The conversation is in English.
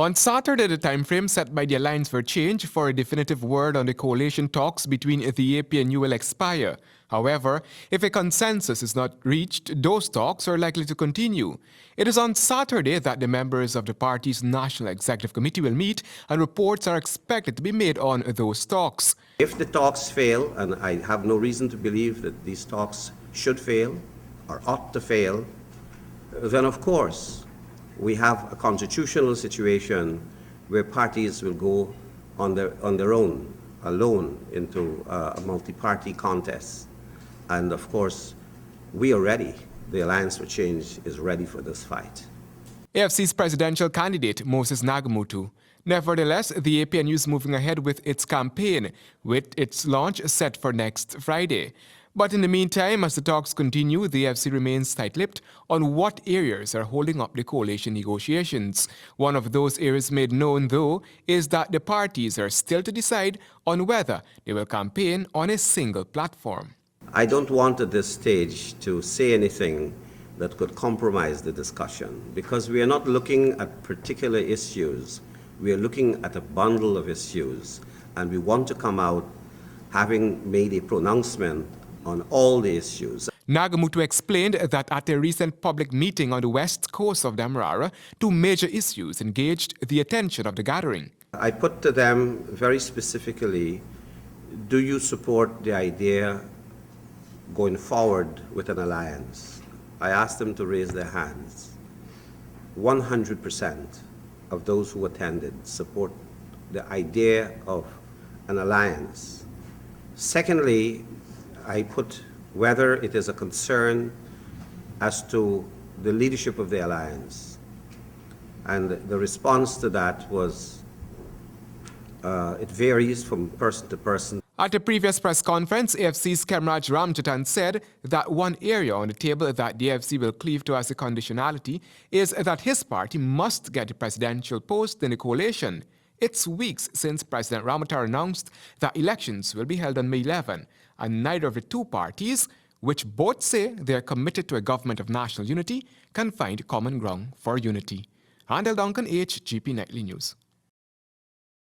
On Saturday, the timeframe set by the Alliance for Change for a definitive word on the coalition talks between the APNU will expire. However, if a consensus is not reached, those talks are likely to continue. It is on Saturday that the members of the party's National Executive Committee will meet, and reports are expected to be made on those talks. If the talks fail, and I have no reason to believe that these talks should fail or ought to fail, then of course we have a constitutional situation where parties will go on their own, alone, into a multi-party contest. And of course, we are ready. The Alliance for Change is ready for this fight. AFC's presidential candidate, Moses Nagamutu. Nevertheless, the APNU is moving ahead with its campaign, with its launch set for next Friday. But in the meantime, as the talks continue, the AFC remains tight-lipped on what areas are holding up the coalition negotiations. One of those areas made known, though, is that the parties are still to decide on whether they will campaign on a single platform. I don't want at this stage to say anything that could compromise the discussion, because we are not looking at particular issues. We are looking at a bundle of issues, and we want to come out having made a pronouncement on all the issues. Nagamutu explained that at a recent public meeting on the west coast of Demerara, two major issues engaged the attention of the gathering. I put to them very specifically, do you support the idea going forward with an alliance? I asked them to raise their hands. 100% of those who attended support the idea of an alliance. Secondly, I put whether it is a concern as to the leadership of the alliance. And the response to that was, it varies from person to person. At a previous press conference, AFC's Kemraj Ramjatan said that one area on the table that the AFC will cleave to as a conditionality is that his party must get the presidential post in the coalition. It's weeks since President Ramatar announced that elections will be held on May 11, and neither of the two parties, which both say they are committed to a government of national unity, can find common ground for unity. Handel Duncan, HGP Nightly News.